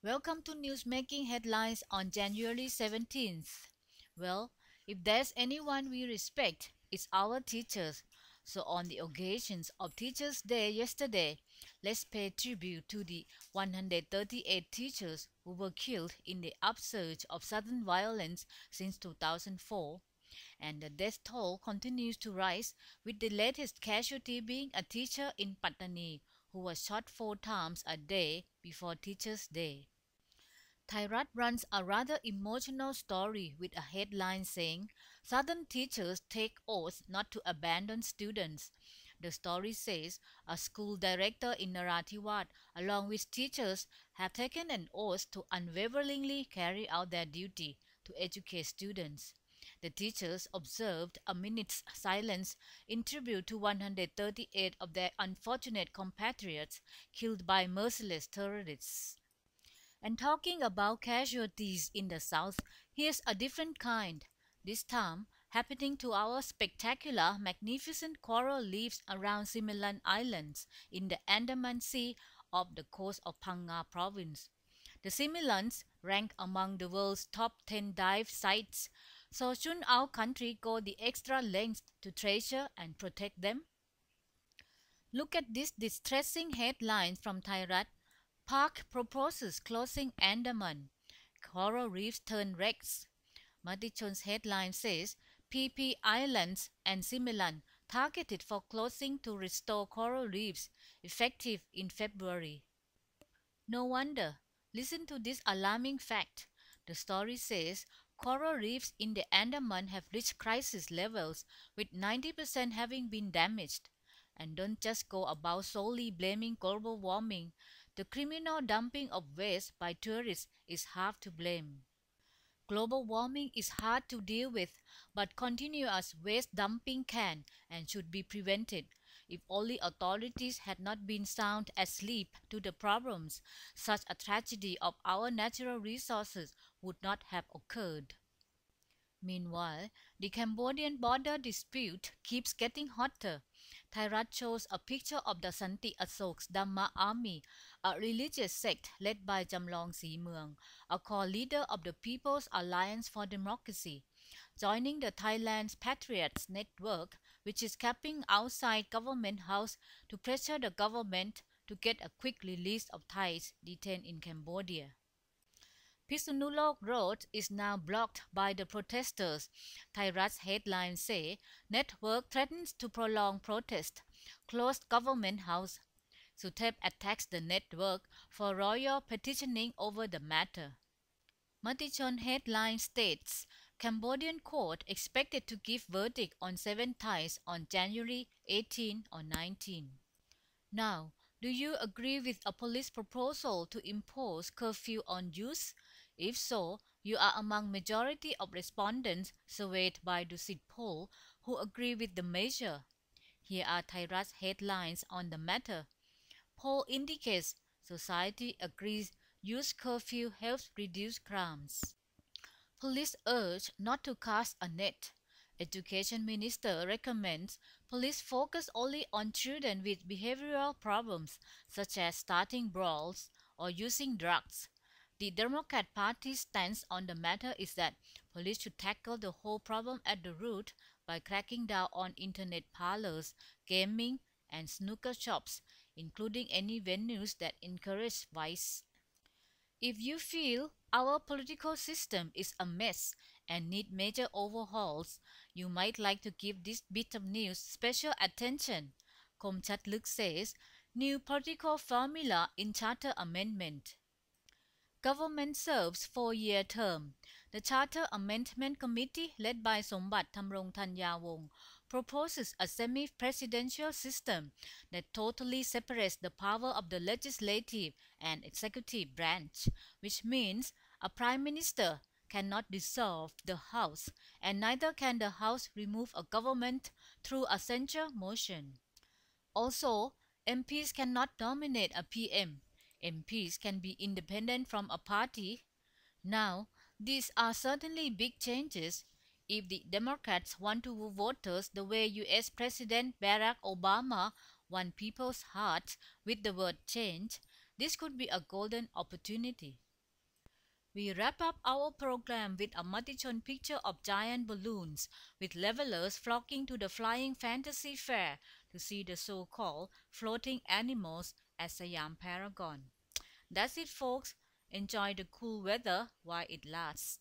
Welcome to Newsmaking Headlines on January 17th. Well, if there's anyone we respect, it's our teachers. So, on the occasions of Teachers' Day yesterday, let's pay tribute to the 138 teachers who were killed in the upsurge of sudden violence since 2004. And the death toll continues to rise, with the latest casualty being a teacher in Pattani who was shot 4 times a day before Teachers' Day. Thairat runs a rather emotional story with a headline saying, Southern teachers take oath not to abandon students. The story says a school director in Narathiwat, along with teachers, have taken an oath to unwaveringly carry out their duty to educate students. The teachers observed a minute's silence in tribute to 138 of their unfortunate compatriots killed by merciless terrorists. And talking about casualties in the south, here's a different kind. This time, happening to our spectacular, magnificent coral reefs around Similan Islands in the Andaman Sea off the coast of Phang province. The Similans rank among the world's top 10 dive sites, so shouldn't our country go the extra length to treasure and protect them? Look at this distressing headline from Thairat. Park proposes closing Andaman. Coral reefs turn wrecks. Matichon's headline says PP Islands and Similan targeted for closing to restore coral reefs, effective in February. No wonder. Listen to this alarming fact. The story says coral reefs in the Andaman have reached crisis levels, with 90% having been damaged. And don't just go about solely blaming global warming. The criminal dumping of waste by tourists is half to blame. Global warming is hard to deal with, but continuous waste dumping can and should be prevented. If only authorities had not been sound asleep to the problems, such a tragedy of our natural resources would not have occurred. Meanwhile, the Cambodian border dispute keeps getting hotter. Thairat shows a picture of the Santi Asok's Dhamma army, a religious sect led by Jamlong Simuang, a core leader of the People's Alliance for Democracy, joining the Thailand's Patriots Network, which is camping outside Government House to pressure the government to get a quick release of Thais detained in Cambodia. Pisunulok Road is now blocked by the protesters. Thairat's headlines say network threatens to prolong protest. Closed government house. Suthep attacks the network for royal petitioning over the matter. Matichon headline states Cambodian court expected to give verdict on 7 Thais on January 18 or 19. Now, do you agree with a police proposal to impose curfew on youth? If so, you are among majority of respondents surveyed by Dusit poll who agree with the measure. Here are Thairat's headlines on the matter. Poll indicates society agrees youth curfew helps reduce crimes. Police urge not to cast a net. Education Minister recommends police focus only on children with behavioral problems such as starting brawls or using drugs. The Democrat Party's stance on the matter is that police should tackle the whole problem at the root by cracking down on internet parlors, gaming, and snooker shops, including any venues that encourage vice. If you feel our political system is a mess and need major overhauls, you might like to give this bit of news special attention. Komchatluk says, new political formula in Charter Amendment. Government serves 4-year term. The Charter Amendment Committee, led by Sombat Thamrong Thanyawong, proposes a semi-presidential system that totally separates the power of the legislative and executive branch, which means a prime minister cannot dissolve the House, and neither can the House remove a government through a censure motion. Also, MPs cannot nominate a PM. MPs can be independent from a party. Now, these are certainly big changes. If the Democrats want to woo voters the way US President Barack Obama won people's hearts with the word change, this could be a golden opportunity. We wrap up our program with a Matichon picture of giant balloons, with levelers flocking to the flying fantasy fair to see the so-called floating animals at Siam Paragon. That's it, folks. Enjoy the cool weather while it lasts.